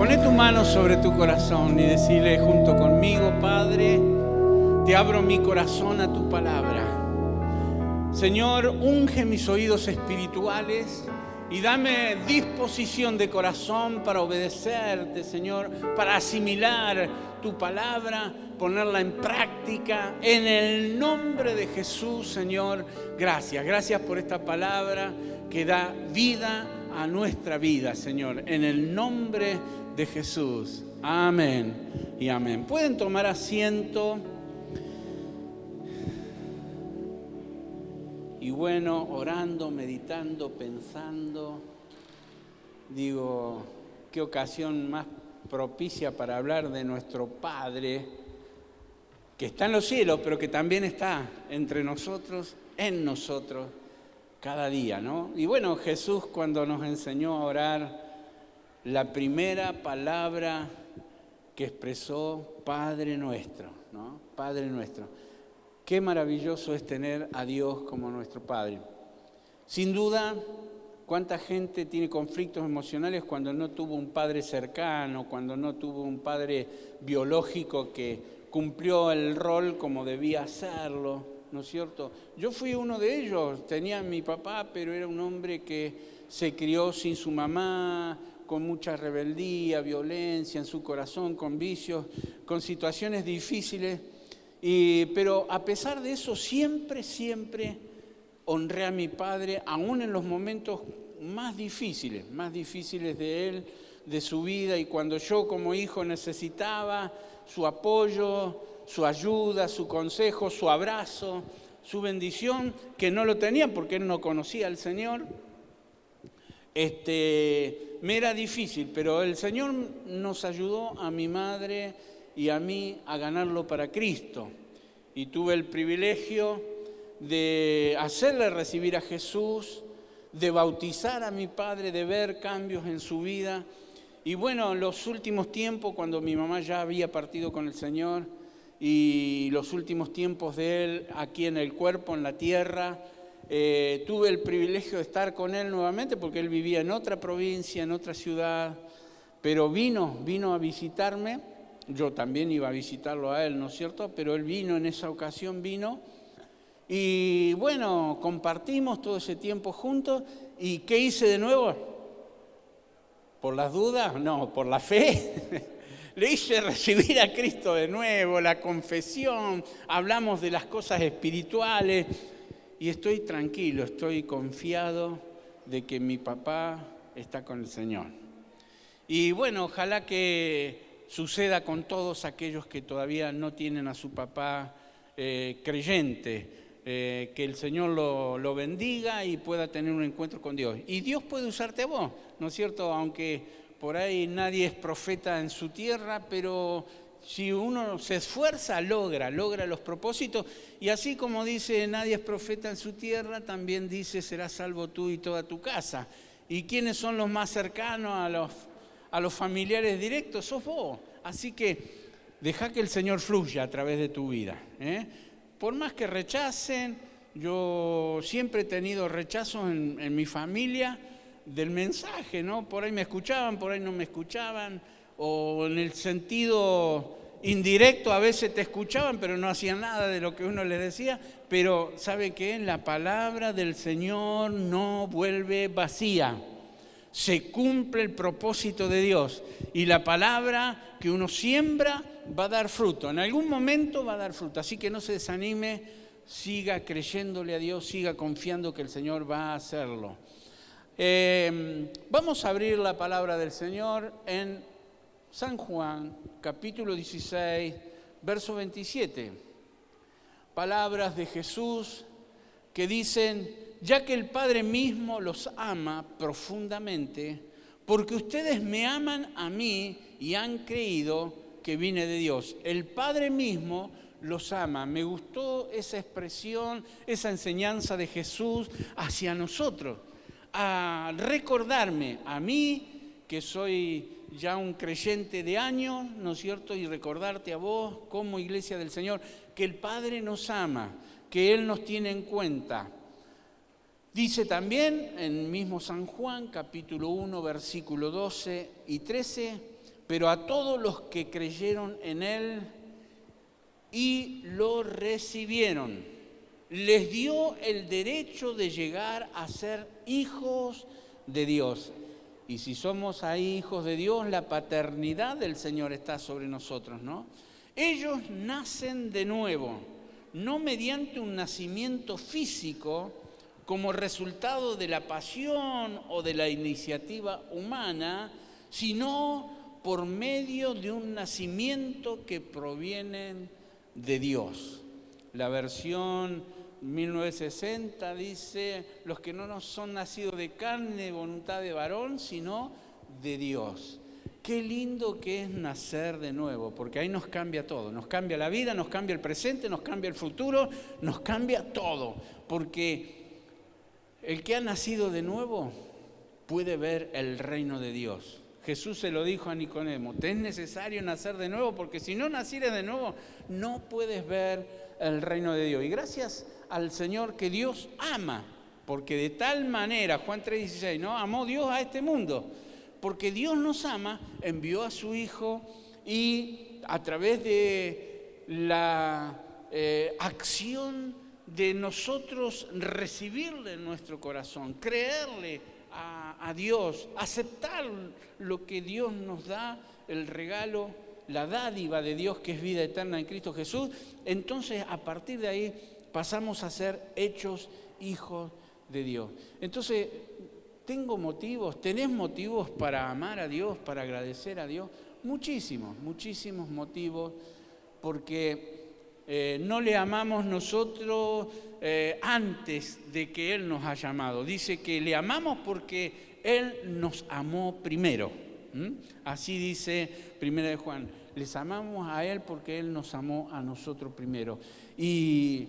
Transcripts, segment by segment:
Poné tu mano sobre tu corazón y decirle junto conmigo: Padre, te abro mi corazón a tu palabra. Señor, unge mis oídos espirituales y dame disposición de corazón para obedecerte, Señor, para asimilar tu palabra, ponerla en práctica. En el nombre de Jesús, Señor, gracias. Gracias por esta palabra que da vida a nuestra vida, Señor. En el nombre de Jesús. Amén y amén. Pueden tomar asiento. Y bueno, orando, meditando, pensando, digo, qué ocasión más propicia para hablar de nuestro Padre, que está en los cielos, pero que también está entre nosotros, en nosotros, cada día, ¿no? Y bueno, Jesús, cuando nos enseñó a orar, la primera palabra que expresó: Padre nuestro, ¿no? Padre nuestro. Qué maravilloso es tener a Dios como nuestro Padre. Sin duda, cuánta gente tiene conflictos emocionales cuando no tuvo un padre cercano, cuando no tuvo un padre biológico que cumplió el rol como debía hacerlo, ¿no es cierto? Yo fui uno de ellos. Tenía a mi papá, pero era un hombre que se crió sin su mamá, con mucha rebeldía, violencia en su corazón, con vicios, con situaciones difíciles. Pero a pesar de eso, siempre honré a mi padre, aún en los momentos más difíciles de él, de su vida, y cuando yo como hijo necesitaba su apoyo, su ayuda, su consejo, su abrazo, su bendición, que no lo tenía porque él no conocía al Señor, me era difícil, pero el Señor nos ayudó a mi madre y a mí a ganarlo para Cristo. Y tuve el privilegio de hacerle recibir a Jesús, de bautizar a mi padre, de ver cambios en su vida. Y bueno, en los últimos tiempos, cuando mi mamá ya había partido con el Señor, y los últimos tiempos de él aquí en el cuerpo, en la tierra, tuve el privilegio de estar con él nuevamente, porque él vivía en otra provincia, en otra ciudad, pero vino a visitarme. Yo también iba a visitarlo a él, ¿no es cierto? Pero él vino, en esa ocasión vino. Y bueno, compartimos todo ese tiempo juntos. ¿Y qué hice de nuevo? ¿Por las dudas? No, por la fe. Le hice recibir a Cristo de nuevo, la confesión. Hablamos de las cosas espirituales. Y estoy tranquilo, estoy confiado de que mi papá está con el Señor. Y bueno, ojalá que suceda con todos aquellos que todavía no tienen a su papá creyente, que el Señor lo bendiga y pueda tener un encuentro con Dios. Y Dios puede usarte a vos, ¿no es cierto? Aunque por ahí nadie es profeta en su tierra, pero si uno se esfuerza, logra los propósitos. Y así como dice, nadie es profeta en su tierra, también dice, serás salvo tú y toda tu casa. ¿Y quiénes son los más cercanos a los familiares directos? Sos vos. Así que deja que el Señor fluya a través de tu vida. Por más que rechacen, yo siempre he tenido rechazos en mi familia del mensaje, ¿no? Por ahí me escuchaban, por ahí no me escuchaban, o en el sentido indirecto a veces te escuchaban, pero no hacían nada de lo que uno les decía. Pero ¿sabe qué? La palabra del Señor no vuelve vacía. Se cumple el propósito de Dios y la palabra que uno siembra va a dar fruto. En algún momento va a dar fruto, así que no se desanime, siga creyéndole a Dios, siga confiando que el Señor va a hacerlo. Vamos a abrir la palabra del Señor en San Juan, capítulo 16, verso 27. Palabras de Jesús que dicen: ya que el Padre mismo los ama profundamente, porque ustedes me aman a mí y han creído que vine de Dios. El Padre mismo los ama. Me gustó esa expresión, esa enseñanza de Jesús hacia nosotros, a recordarme a mí, que soy ya un creyente de años, ¿no es cierto? Y recordarte a vos, como iglesia del Señor, que el Padre nos ama, que Él nos tiene en cuenta. Dice también en mismo San Juan, capítulo 1, versículo 12 y 13, pero a todos los que creyeron en Él y lo recibieron, les dio el derecho de llegar a ser hijos de Dios. Y si somos ahí hijos de Dios, la paternidad del Señor está sobre nosotros, ¿no? Ellos nacen de nuevo, no mediante un nacimiento físico como resultado de la pasión o de la iniciativa humana, sino por medio de un nacimiento que proviene de Dios. La versión 1960 dice: los que no son nacidos de carne y voluntad de varón, sino de Dios. Qué lindo que es nacer de nuevo, porque ahí nos cambia todo, nos cambia la vida, nos cambia el presente, nos cambia el futuro, nos cambia todo, porque el que ha nacido de nuevo puede ver el reino de Dios. Jesús se lo dijo a Nicodemo: te es necesario nacer de nuevo, porque si no nacieres de nuevo, no puedes ver el reino de Dios. Y gracias al Señor que Dios ama, porque de tal manera, Juan 3:16, ¿no? Amó Dios a este mundo. Porque Dios nos ama, envió a su Hijo y a través de la acción de nosotros recibirle en nuestro corazón, creerle a Dios, aceptar lo que Dios nos da, el regalo, la dádiva de Dios que es vida eterna en Cristo Jesús, entonces a partir de ahí pasamos a ser hechos hijos de Dios. Entonces, ¿tenés motivos para amar a Dios, para agradecer a Dios? Muchísimos motivos, porque no le amamos nosotros antes de que Él nos ha llamado. Dice que le amamos porque Él nos amó primero. Así dice 1 de Juan, les amamos a Él porque Él nos amó a nosotros primero. ¿Y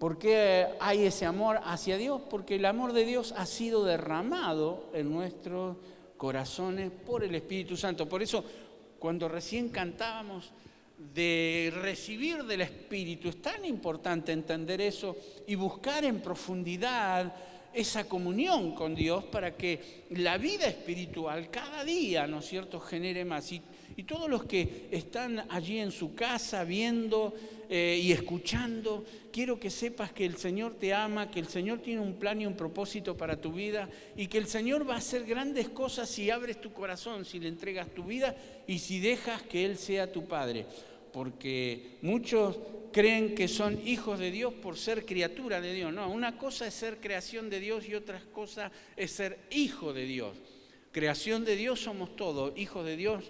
por qué hay ese amor hacia Dios? Porque el amor de Dios ha sido derramado en nuestros corazones por el Espíritu Santo. Por eso, cuando recién cantábamos de recibir del Espíritu, es tan importante entender eso y buscar en profundidad esa comunión con Dios para que la vida espiritual cada día, ¿no es cierto?, genere más. Y todos los que están allí en su casa viendo y escuchando, quiero que sepas que el Señor te ama, que el Señor tiene un plan y un propósito para tu vida y que el Señor va a hacer grandes cosas si abres tu corazón, si le entregas tu vida y si dejas que Él sea tu Padre. Porque muchos creen que son hijos de Dios por ser criatura de Dios. No, una cosa es ser creación de Dios y otra cosa es ser hijo de Dios. Creación de Dios somos todos, hijos de Dios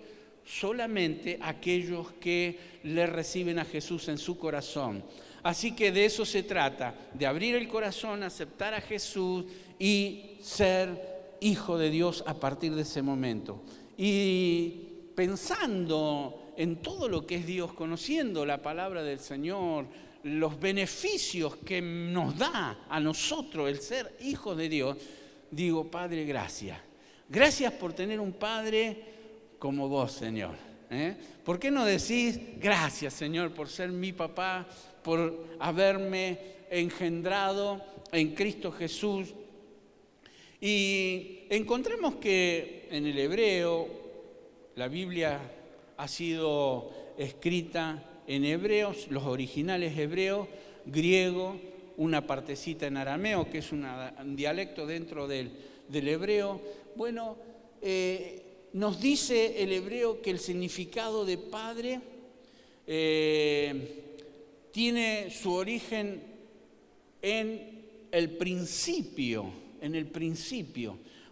solamente aquellos que le reciben a Jesús en su corazón. Así que de eso se trata, de abrir el corazón, aceptar a Jesús y ser hijo de Dios a partir de ese momento. Y pensando en todo lo que es Dios, conociendo la palabra del Señor, los beneficios que nos da a nosotros el ser hijos de Dios, digo: Padre, gracias. Gracias por tener un Padre como vos, Señor. ¿Por qué no decís: gracias, Señor, por ser mi papá, por haberme engendrado en Cristo Jesús? Y encontramos que en el hebreo, la Biblia ha sido escrita en hebreos, los originales hebreos, griego, una partecita en arameo, que es un dialecto dentro del hebreo. Bueno, nos dice el hebreo que el significado de padre tiene su origen en el principio,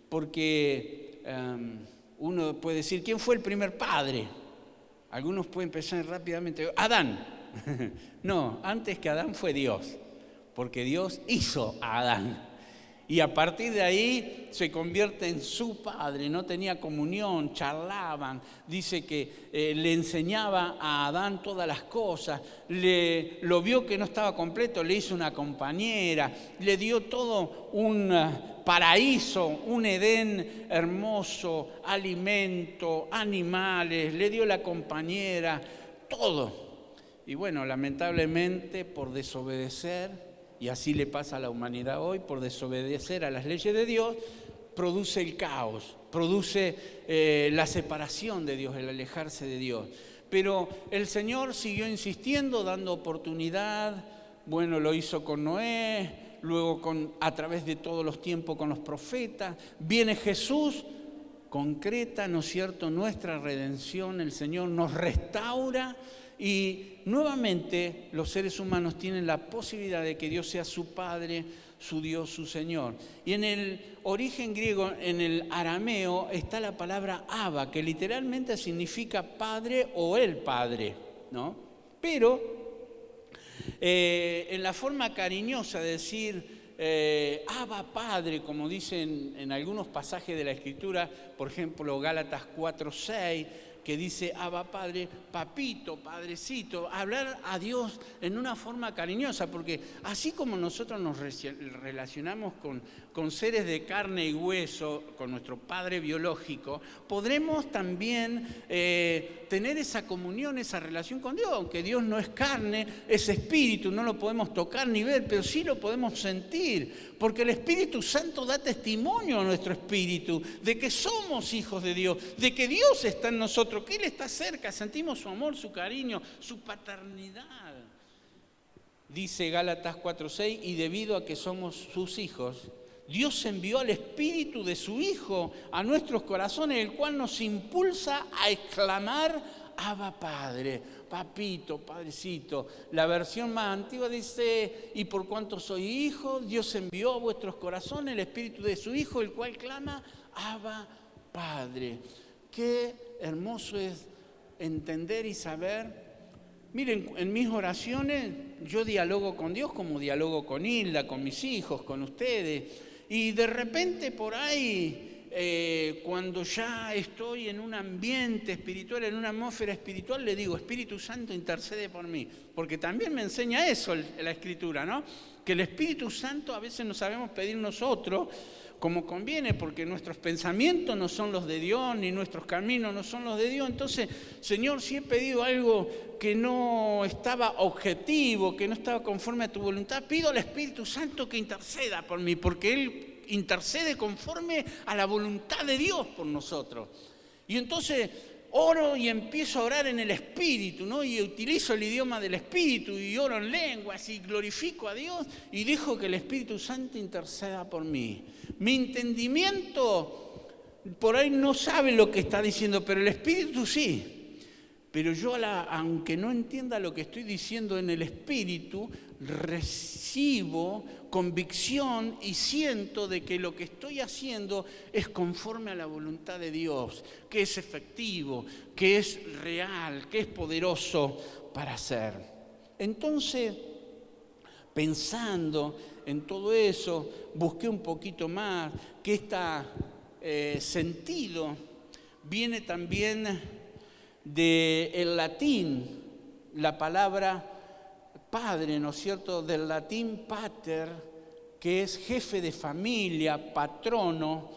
porque uno puede decir: ¿quién fue el primer padre? Algunos pueden pensar rápidamente: Adán. No, antes que Adán fue Dios, porque Dios hizo a Adán. Y a partir de ahí se convierte en su padre. No tenía comunión, charlaban. Dice que le enseñaba a Adán todas las cosas. Lo vio que no estaba completo, le hizo una compañera. Le dio todo un paraíso, un Edén hermoso, alimento, animales. Le dio la compañera, todo. Y bueno, lamentablemente por desobedecer, y así le pasa a la humanidad hoy, por desobedecer a las leyes de Dios, produce el caos, produce la separación de Dios, el alejarse de Dios. Pero el Señor siguió insistiendo, dando oportunidad. Bueno, lo hizo con Noé, luego a través de todos los tiempos con los profetas. Viene Jesús, concreta, ¿no es cierto?, nuestra redención. El Señor nos restaura y nuevamente los seres humanos tienen la posibilidad de que Dios sea su Padre, su Dios, su Señor. Y en el origen griego, en el arameo, está la palabra Abba, que literalmente significa Padre o el Padre, ¿no? Pero en la forma cariñosa de decir Abba Padre, como dicen en algunos pasajes de la Escritura, por ejemplo Gálatas 4:6, que dice Abba Padre, papito, padrecito, hablar a Dios en una forma cariñosa, porque así como nosotros nos relacionamos con seres de carne y hueso, con nuestro Padre biológico, podremos también tener esa comunión, esa relación con Dios, aunque Dios no es carne, es espíritu, no lo podemos tocar ni ver, pero sí lo podemos sentir, porque el Espíritu Santo da testimonio a nuestro espíritu de que somos hijos de Dios, de que Dios está en nosotros, que Él está cerca, sentimos su amor, su cariño, su paternidad. Dice Gálatas 4:6, y debido a que somos sus hijos, Dios envió al Espíritu de su Hijo a nuestros corazones, el cual nos impulsa a exclamar Abba Padre, papito, padrecito. La versión más antigua dice, y por cuanto soy hijo, Dios envió a vuestros corazones el Espíritu de su Hijo, el cual clama Abba Padre. Qué hermoso es entender y saber. Miren, en mis oraciones yo dialogo con Dios como dialogo con Hilda, con mis hijos, con ustedes. Y de repente por ahí, cuando ya estoy en un ambiente espiritual, en una atmósfera espiritual, le digo, Espíritu Santo, intercede por mí. Porque también me enseña eso la Escritura, ¿no? Que el Espíritu Santo a veces no sabemos pedir nosotros como conviene, porque nuestros pensamientos no son los de Dios, ni nuestros caminos no son los de Dios. Entonces, Señor, si he pedido algo que no estaba objetivo, que no estaba conforme a tu voluntad, pido al Espíritu Santo que interceda por mí, porque Él intercede conforme a la voluntad de Dios por nosotros. Y entonces oro y empiezo a orar en el Espíritu, ¿no? Y utilizo el idioma del Espíritu y oro en lenguas y glorifico a Dios y dejo que el Espíritu Santo interceda por mí. Mi entendimiento por ahí no sabe lo que está diciendo, pero el Espíritu sí. Pero yo, aunque no entienda lo que estoy diciendo en el Espíritu, recibo convicción y siento de que lo que estoy haciendo es conforme a la voluntad de Dios, que es efectivo, que es real, que es poderoso para hacer. Entonces, pensando en todo eso, busqué un poquito más, que este sentido viene también del latín, la palabra padre, ¿no es cierto?, del latín pater, que es jefe de familia, patrono,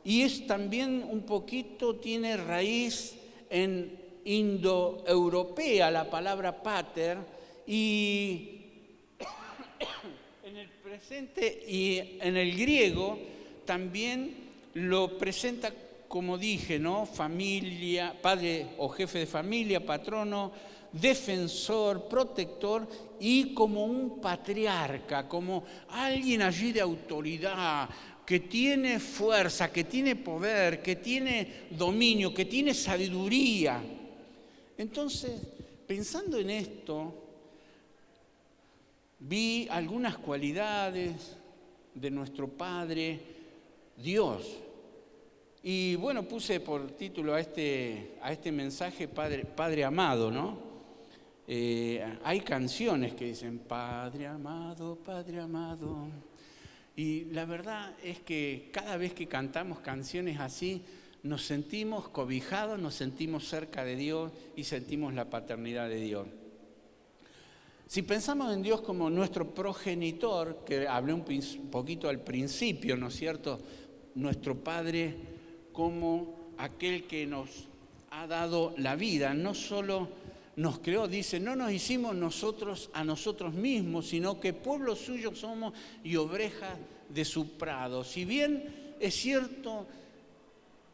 y es también un poquito, tiene raíz en indoeuropea la palabra pater, y en el presente y en el griego también lo presenta, como dije, ¿no? Familia, padre o jefe de familia, patrono, defensor, protector y como un patriarca, como alguien allí de autoridad, que tiene fuerza, que tiene poder, que tiene dominio, que tiene sabiduría. Entonces, pensando en esto, vi algunas cualidades de nuestro Padre Dios. Y bueno, puse por título a este mensaje Padre amado, ¿no? Hay canciones que dicen Padre amado, Padre amado. Y la verdad es que cada vez que cantamos canciones así, nos sentimos cobijados, nos sentimos cerca de Dios y sentimos la paternidad de Dios. Si pensamos en Dios como nuestro progenitor, que hablé un poquito al principio, ¿no es cierto? Nuestro Padre como aquel que nos ha dado la vida, no solo nos creó, dice, no nos hicimos nosotros a nosotros mismos, sino que pueblo suyo somos y ovejas de su prado. Si bien es cierto,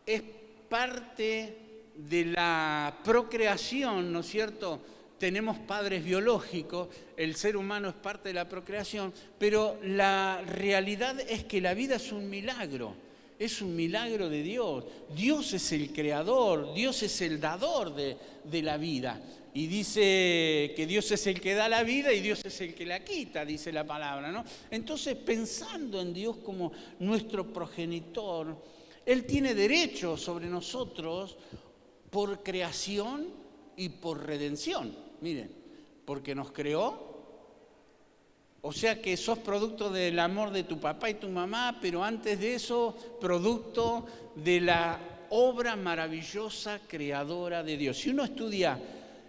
es parte de la procreación, ¿no es cierto? Tenemos padres biológicos, el ser humano es parte de la procreación, pero la realidad es que la vida es un milagro de Dios. Dios es el creador, Dios es el dador de la vida. Y dice que Dios es el que da la vida y Dios es el que la quita, dice la palabra, ¿no? Entonces, pensando en Dios como nuestro progenitor, Él tiene derecho sobre nosotros por creación y por redención. Miren, porque nos creó, o sea que sos producto del amor de tu papá y tu mamá, pero antes de eso, producto de la obra maravillosa creadora de Dios. Si uno estudia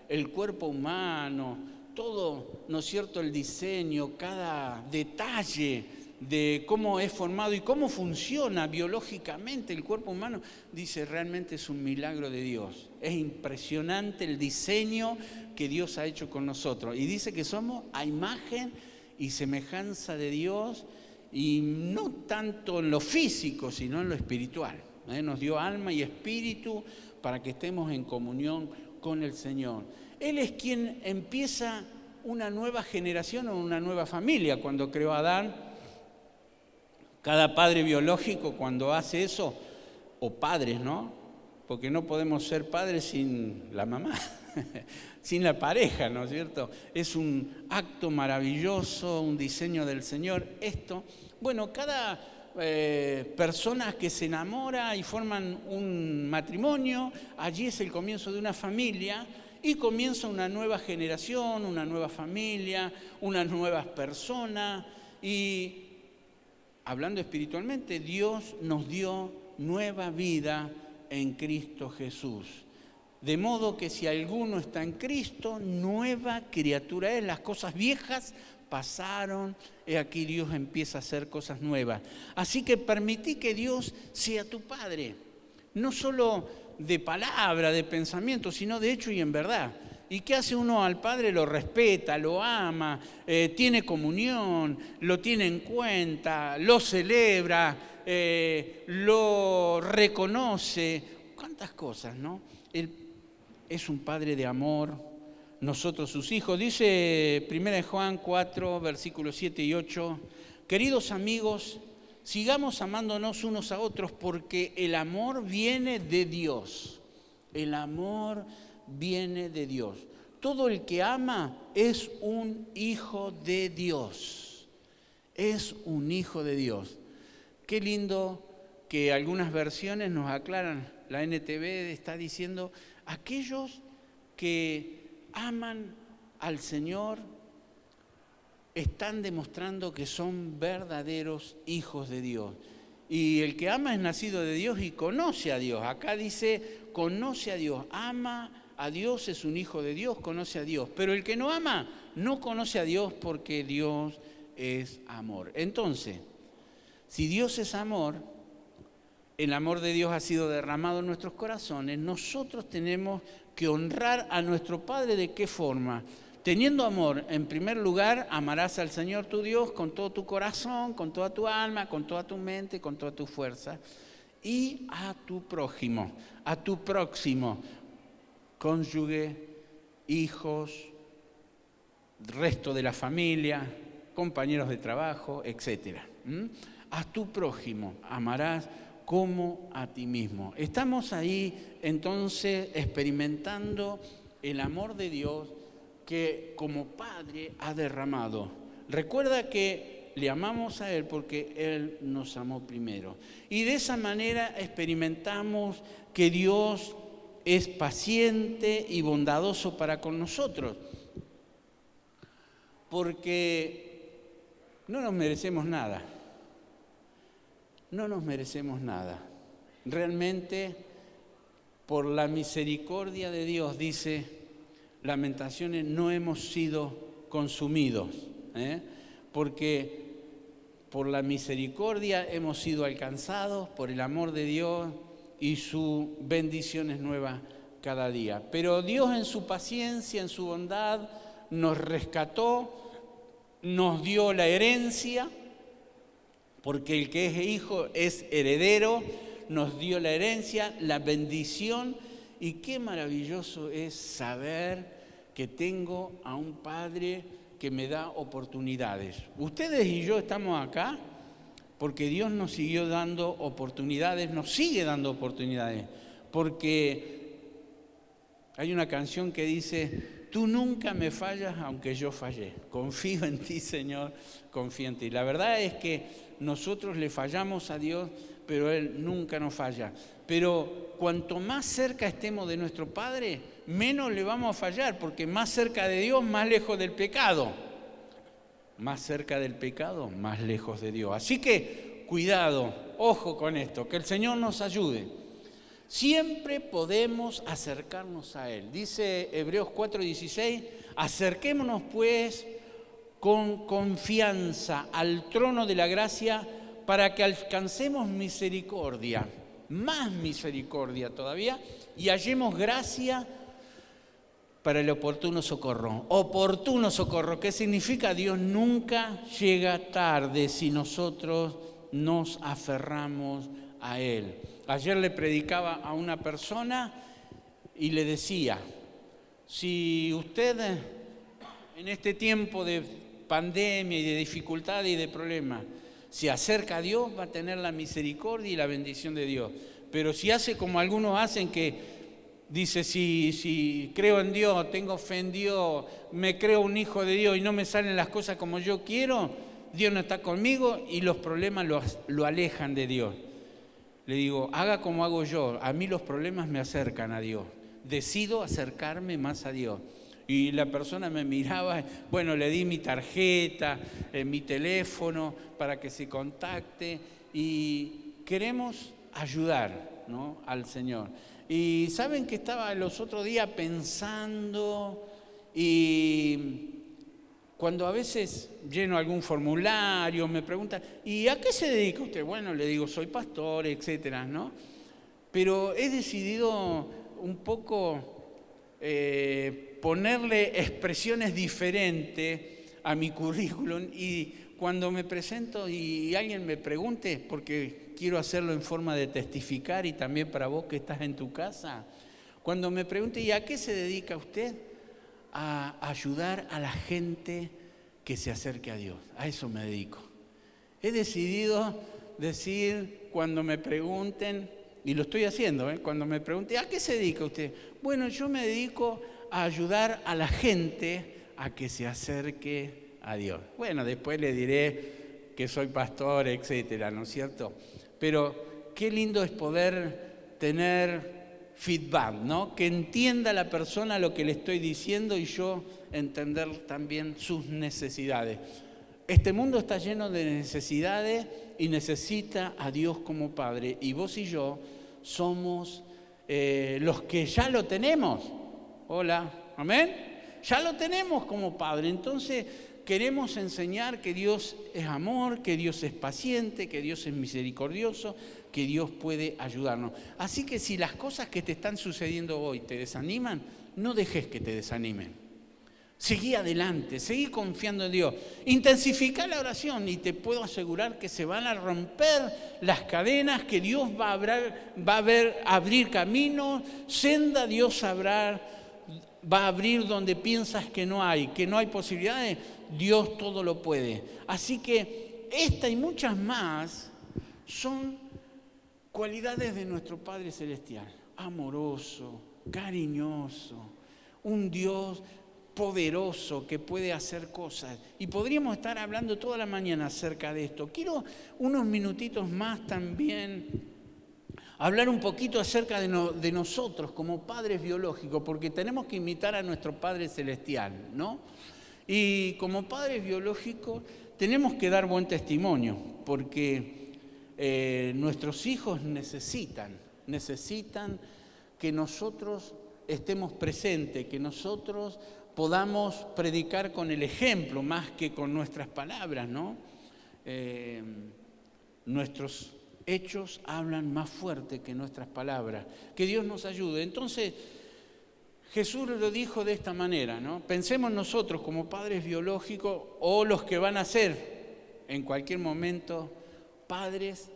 el cuerpo humano, todo, ¿no es cierto?, el diseño, cada detalle de cómo es formado y cómo funciona biológicamente el cuerpo humano, dice, realmente es un milagro de Dios. Es impresionante el diseño que Dios ha hecho con nosotros. Y dice que somos a imagen y semejanza de Dios, y no tanto en lo físico, sino en lo espiritual. Nos dio alma y espíritu para que estemos en comunión con el Señor. Él es quien empieza una nueva generación o una nueva familia. Cuando creó a Adán, cada padre biológico cuando hace eso, o padres, ¿no? Porque no podemos ser padres sin la mamá, sin la pareja, ¿no es cierto? Es un acto maravilloso, un diseño del Señor. Esto, bueno, cada persona que se enamora y forman un matrimonio, allí es el comienzo de una familia y comienza una nueva generación, una nueva familia, unas nuevas personas. Y hablando espiritualmente, Dios nos dio nueva vida en Cristo Jesús. De modo que si alguno está en Cristo, nueva criatura es. Las cosas viejas pasaron, y aquí Dios empieza a hacer cosas nuevas. Así que permití que Dios sea tu Padre, no solo de palabra, de pensamiento, sino de hecho y en verdad. ¿Y qué hace uno al Padre? Lo respeta, lo ama, tiene comunión, lo tiene en cuenta, lo celebra, lo reconoce. ¿Cuántas cosas, no? Él es un Padre de amor, nosotros sus hijos. Dice 1 Juan 4, versículos 7 y 8, queridos amigos, sigamos amándonos unos a otros porque el amor viene de Dios. El amor viene de Dios. Todo el que ama es un hijo de Dios. Es un hijo de Dios. Qué lindo que algunas versiones nos aclaran. La NTV está diciendo, aquellos que aman al Señor están demostrando que son verdaderos hijos de Dios. Y el que ama es nacido de Dios y conoce a Dios. Acá dice, conoce a Dios, ama a Dios, es un hijo de Dios, conoce a Dios. Pero el que no ama, no conoce a Dios porque Dios es amor. Entonces, si Dios es amor, el amor de Dios ha sido derramado en nuestros corazones, nosotros tenemos que honrar a nuestro Padre. ¿De qué forma? Teniendo amor, en primer lugar, amarás al Señor tu Dios con todo tu corazón, con toda tu alma, con toda tu mente, con toda tu fuerza. Y a tu prójimo, a tu próximo, cónyuge, hijos, resto de la familia, compañeros de trabajo, etc. A tu prójimo amarás como a ti mismo. Estamos ahí entonces experimentando el amor de Dios que como Padre ha derramado. Recuerda que le amamos a Él porque Él nos amó primero. Y de esa manera experimentamos que Dios es paciente y bondadoso para con nosotros. Porque no nos merecemos nada. No nos merecemos nada. Realmente, por la misericordia de Dios, dice Lamentaciones, no hemos sido consumidos, porque por la misericordia hemos sido alcanzados, por el amor de Dios, y su bendición es nueva cada día. Pero Dios en su paciencia, en su bondad, nos rescató, nos dio la herencia, porque el que es hijo es heredero, nos dio la herencia, la bendición, y qué maravilloso es saber que tengo a un Padre que me da oportunidades. Ustedes y yo estamos acá porque Dios nos siguió dando oportunidades, nos sigue dando oportunidades, porque hay una canción que dice: tú nunca me fallas aunque yo fallé. Confío en ti, Señor, confío en ti. La verdad es que nosotros le fallamos a Dios, pero Él nunca nos falla. Pero cuanto más cerca estemos de nuestro Padre, menos le vamos a fallar, porque más cerca de Dios, más lejos del pecado. Más cerca del pecado, más lejos de Dios. Así que cuidado, ojo con esto, que el Señor nos ayude. Siempre podemos acercarnos a Él. Dice Hebreos 4:16, acerquémonos pues con confianza al trono de la gracia para que alcancemos misericordia, más misericordia todavía, y hallemos gracia para el oportuno socorro. Oportuno socorro, ¿qué significa? Dios nunca llega tarde si nosotros nos aferramos a Él. Ayer le predicaba a una persona y le decía: si usted en este tiempo de pandemia y de dificultad y de problemas se acerca a Dios, va a tener la misericordia y la bendición de Dios. Pero si hace como algunos hacen, que dice: si creo en Dios, tengo fe en Dios, me creo un hijo de Dios y no me salen las cosas como yo quiero, Dios no está conmigo y los problemas lo alejan de Dios. Le digo: haga como hago yo, a mí los problemas me acercan a Dios, decido acercarme más a Dios. Y la persona me miraba, bueno, le di mi tarjeta, mi teléfono para que se contacte, y queremos ayudar, ¿no?, al Señor. Y saben que estaba los otros días pensando, y cuando a veces lleno algún formulario me preguntan: ¿y a qué se dedica usted? Bueno, le digo: soy pastor, etcétera, ¿no? Pero he decidido un poco ponerle expresiones diferentes a mi currículum, y cuando me presento y alguien me pregunte, porque quiero hacerlo en forma de testificar y también para vos que estás en tu casa, cuando me pregunte: ¿y a qué se dedica usted? A ayudar a la gente que se acerque a Dios. A eso me dedico. He decidido decir, cuando me pregunten, y lo estoy haciendo, cuando me pregunten: ¿a qué se dedica usted? Bueno, yo me dedico a ayudar a la gente a que se acerque a Dios. Bueno, después le diré que soy pastor, etcétera, ¿no es cierto? Pero qué lindo es poder tener feedback, ¿no? Que entienda la persona lo que le estoy diciendo y yo entender también sus necesidades. Este mundo está lleno de necesidades y necesita a Dios como Padre. Y vos y yo somos los que ya lo tenemos. Hola, amén. Ya lo tenemos como Padre. Entonces queremos enseñar que Dios es amor, que Dios es paciente, que Dios es misericordioso, que Dios puede ayudarnos. Así que si las cosas que te están sucediendo hoy te desaniman, no dejes que te desanimen. Seguí adelante, seguí confiando en Dios. Intensifica la oración y te puedo asegurar que se van a romper las cadenas, que Dios va a abrir caminos, senda Dios va a abrir donde piensas que no hay posibilidades. Dios todo lo puede. Así que esta y muchas más son cualidades de nuestro Padre Celestial. Amoroso, cariñoso, un Dios poderoso que puede hacer cosas. Y podríamos estar hablando toda la mañana acerca de esto. Quiero unos minutitos más también hablar un poquito acerca de nosotros como padres biológicos, porque tenemos que imitar a nuestro Padre Celestial, ¿no? Y como padres biológicos tenemos que dar buen testimonio, porque nuestros hijos necesitan que nosotros estemos presentes, que nosotros podamos predicar con el ejemplo más que con nuestras palabras, ¿no? Nuestros hechos hablan más fuerte que nuestras palabras. Que Dios nos ayude. Entonces, Jesús lo dijo de esta manera, ¿no? Pensemos nosotros como padres biológicos o los que van a ser en cualquier momento padres.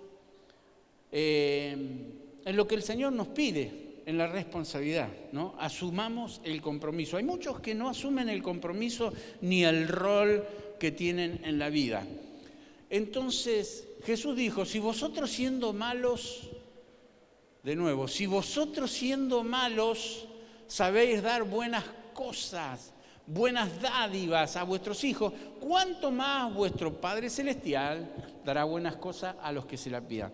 en lo que el Señor nos pide, en la responsabilidad, ¿no? Asumamos el compromiso. Hay muchos que no asumen el compromiso ni el rol que tienen en la vida. Entonces Jesús dijo, si vosotros siendo malos, de nuevo, si vosotros siendo malos sabéis dar buenas cosas, buenas dádivas a vuestros hijos, ¿cuánto más vuestro Padre Celestial dará buenas cosas a los que se las pidan?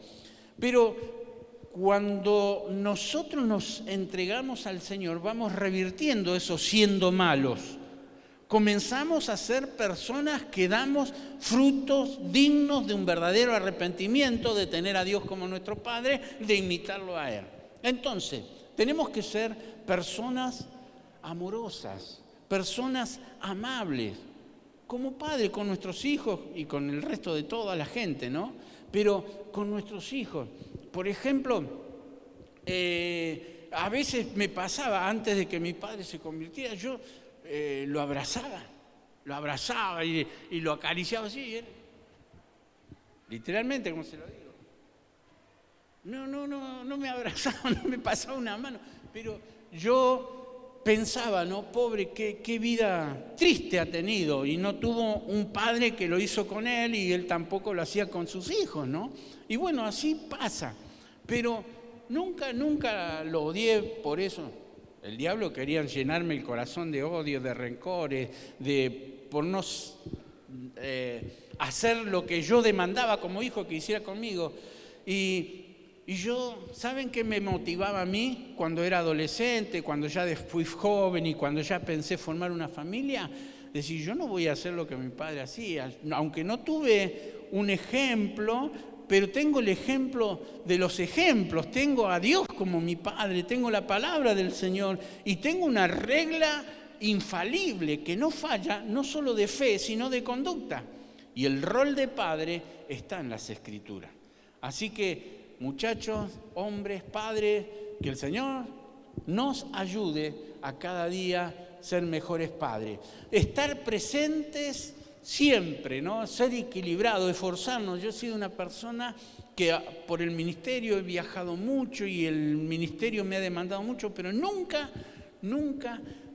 Pero cuando nosotros nos entregamos al Señor, vamos revirtiendo eso siendo malos. Comenzamos a ser personas que damos frutos dignos de un verdadero arrepentimiento, de tener a Dios como nuestro Padre, de imitarlo a Él. Entonces, tenemos que ser personas amorosas, personas amables, como padres con nuestros hijos y con el resto de toda la gente, ¿no? Pero con nuestros hijos. Por ejemplo, a veces me pasaba, antes de que mi padre se convirtiera, yo lo abrazaba y lo acariciaba así. Y él, literalmente, como se lo digo. No me abrazaba, no me pasaba una mano. Pero yo pensaba, ¿no? Pobre, qué vida triste ha tenido. Y no tuvo un padre que lo hizo con él y él tampoco lo hacía con sus hijos, ¿no? Y bueno, así pasa. Pero nunca lo odié por eso. El diablo quería llenarme el corazón de odio, de rencores, por no hacer lo que yo demandaba como hijo que hiciera conmigo. Y yo, ¿saben qué me motivaba a mí cuando era adolescente, cuando ya fui joven y cuando ya pensé formar una familia? Decir, yo no voy a hacer lo que mi padre hacía. Aunque no tuve un ejemplo, pero tengo el ejemplo de los ejemplos, tengo a Dios como mi Padre, tengo la palabra del Señor y tengo una regla infalible que no falla, no solo de fe, sino de conducta. Y el rol de padre está en las Escrituras. Así que, muchachos, hombres, padres, que el Señor nos ayude a cada día ser mejores padres. Estar presentes siempre, ¿no? Ser equilibrado, esforzarnos. Yo he sido una persona que por el ministerio he viajado mucho y el ministerio me ha demandado mucho, pero nunca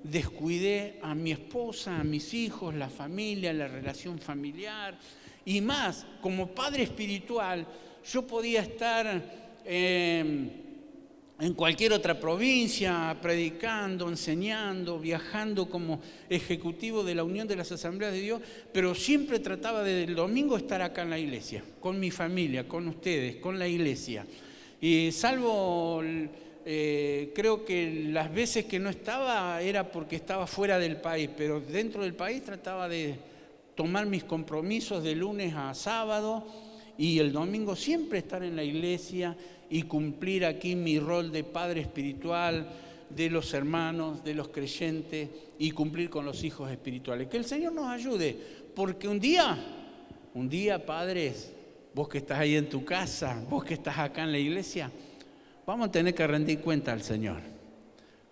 descuidé a mi esposa, a mis hijos, la familia, la relación familiar. Y más, como padre espiritual, yo podía estar en cualquier otra provincia, predicando, enseñando, viajando como ejecutivo de la Unión de las Asambleas de Dios, pero siempre trataba de el domingo estar acá en la iglesia, con mi familia, con ustedes, con la iglesia. Y salvo, creo que las veces que no estaba era porque estaba fuera del país, pero dentro del país trataba de tomar mis compromisos de lunes a sábado y el domingo siempre estar en la iglesia y cumplir aquí mi rol de padre espiritual de los hermanos, de los creyentes y cumplir con los hijos espirituales. Que el Señor nos ayude, porque un día, padres, vos que estás ahí en tu casa, vos que estás acá en la iglesia, vamos a tener que rendir cuenta al Señor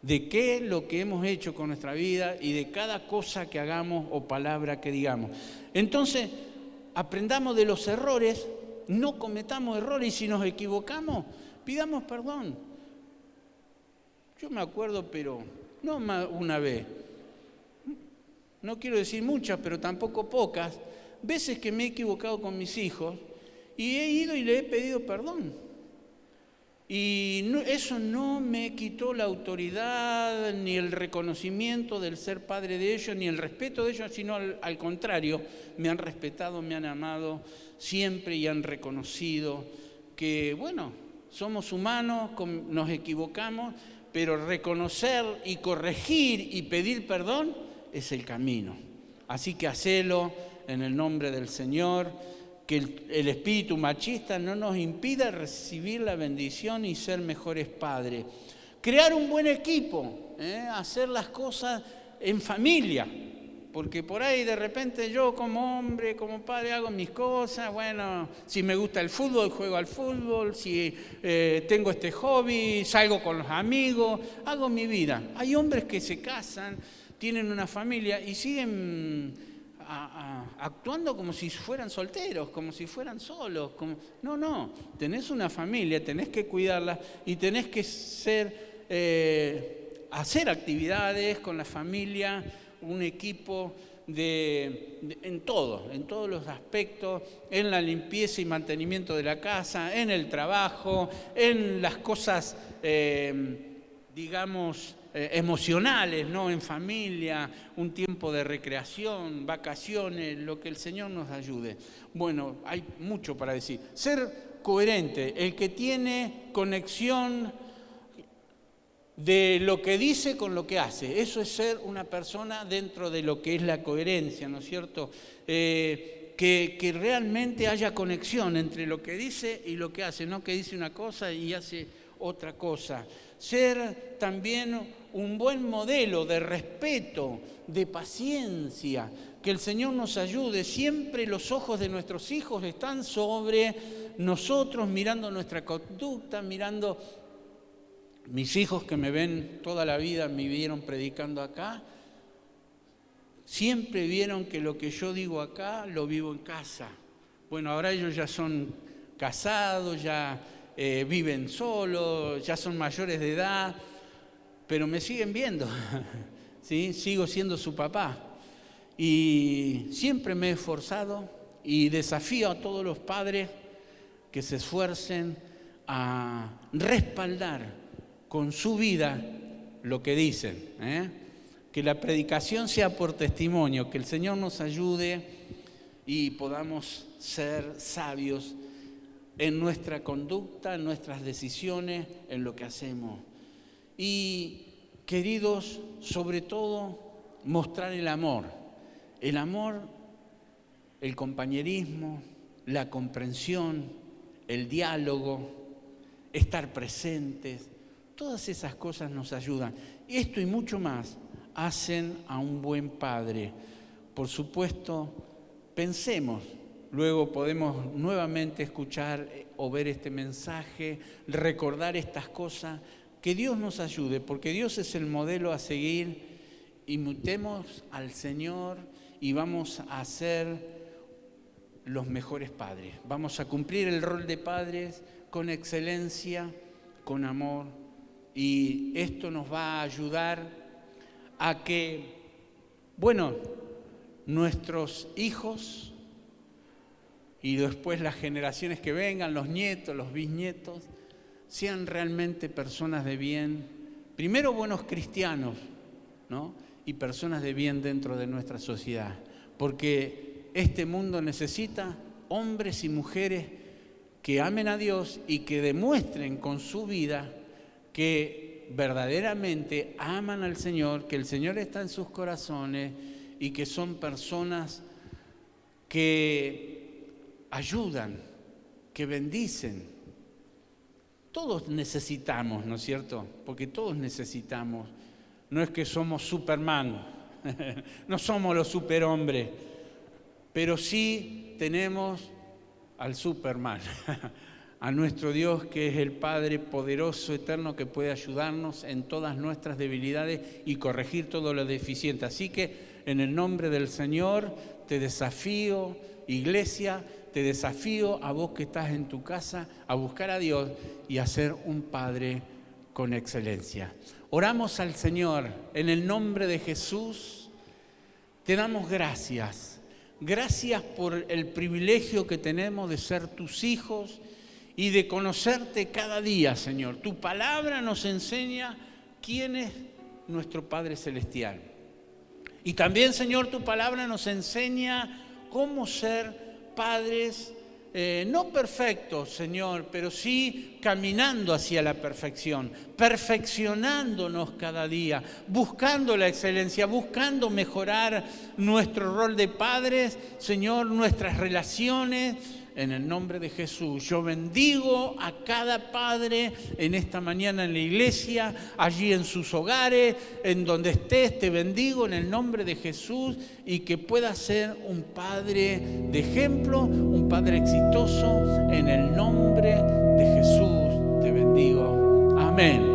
de qué es lo que hemos hecho con nuestra vida y de cada cosa que hagamos o palabra que digamos. Entonces, aprendamos de los errores, no cometamos errores y si nos equivocamos, pidamos perdón. Yo me acuerdo, pero no una vez, no quiero decir muchas, pero tampoco pocas, veces que me he equivocado con mis hijos y he ido y le he pedido perdón. Y eso no me quitó la autoridad, ni el reconocimiento del ser padre de ellos, ni el respeto de ellos, sino al contrario, me han respetado, me han amado siempre y han reconocido que, bueno, somos humanos, nos equivocamos, pero reconocer y corregir y pedir perdón es el camino. Así que hacelo en el nombre del Señor. Que el espíritu machista no nos impida recibir la bendición y ser mejores padres. Crear un buen equipo, hacer las cosas en familia, porque por ahí de repente yo como hombre, como padre hago mis cosas, bueno, si me gusta el fútbol, juego al fútbol, si tengo este hobby, salgo con los amigos, hago mi vida. Hay hombres que se casan, tienen una familia y siguen actuando como si fueran solteros, como si fueran solos. No, tenés una familia, tenés que cuidarla y tenés que hacer actividades con la familia, un equipo en todos los aspectos, en la limpieza y mantenimiento de la casa, en el trabajo, en las cosas, emocionales, ¿no? En familia, un tiempo de recreación, vacaciones, lo que el Señor nos ayude. Bueno, hay mucho para decir. Ser coherente, el que tiene conexión de lo que dice con lo que hace. Eso es ser una persona dentro de lo que es la coherencia, ¿no es cierto? Que realmente haya conexión entre lo que dice y lo que hace, no que dice una cosa y hace otra cosa. Ser también un buen modelo de respeto, de paciencia, que el Señor nos ayude. Siempre los ojos de nuestros hijos están sobre nosotros, mirando nuestra conducta, mirando. Mis hijos que me ven toda la vida, me vieron predicando acá, siempre vieron que lo que yo digo acá lo vivo en casa. Bueno, ahora ellos ya son casados, ya viven solos, ya son mayores de edad, pero me siguen viendo, ¿sí? Sigo siendo su papá. Y siempre me he esforzado y desafío a todos los padres que se esfuercen a respaldar con su vida lo que dicen, que la predicación sea por testimonio, que el Señor nos ayude y podamos ser sabios en nuestra conducta, en nuestras decisiones, en lo que hacemos. Y queridos, sobre todo, mostrar el amor, el compañerismo, la comprensión, el diálogo, estar presentes. Todas esas cosas nos ayudan. Esto y mucho más hacen a un buen padre. Por supuesto, pensemos, luego podemos nuevamente escuchar o ver este mensaje, recordar estas cosas, que Dios nos ayude, porque Dios es el modelo a seguir. Imitemos al Señor y vamos a ser los mejores padres. Vamos a cumplir el rol de padres con excelencia, con amor. Y esto nos va a ayudar a que, nuestros hijos y después las generaciones que vengan, los nietos, los bisnietos, sean realmente personas de bien, primero buenos cristianos, ¿no? Y personas de bien dentro de nuestra sociedad. Porque este mundo necesita hombres y mujeres que amen a Dios y que demuestren con su vida que verdaderamente aman al Señor, que el Señor está en sus corazones y que son personas que ayudan, que bendicen. Todos necesitamos, ¿no es cierto? Porque todos necesitamos. No es que somos Superman, no somos los superhombres, pero sí tenemos al Superman. A nuestro Dios, que es el Padre poderoso, eterno, que puede ayudarnos en todas nuestras debilidades y corregir todo lo deficiente. Así que en el nombre del Señor te desafío, iglesia, te desafío a vos que estás en tu casa a buscar a Dios y a ser un Padre con excelencia. Oramos al Señor en el nombre de Jesús. Te damos gracias. Gracias por el privilegio que tenemos de ser tus hijos y de conocerte cada día, Señor. Tu palabra nos enseña quién es nuestro Padre Celestial. Y también, Señor, tu palabra nos enseña cómo ser padres, no perfectos, Señor, pero sí caminando hacia la perfección, perfeccionándonos cada día, buscando la excelencia, buscando mejorar nuestro rol de padres, Señor, nuestras relaciones. En el nombre de Jesús, yo bendigo a cada padre en esta mañana en la iglesia, allí en sus hogares, en donde estés, te bendigo en el nombre de Jesús y que pueda ser un padre de ejemplo, un padre exitoso, en el nombre de Jesús te bendigo. Amén.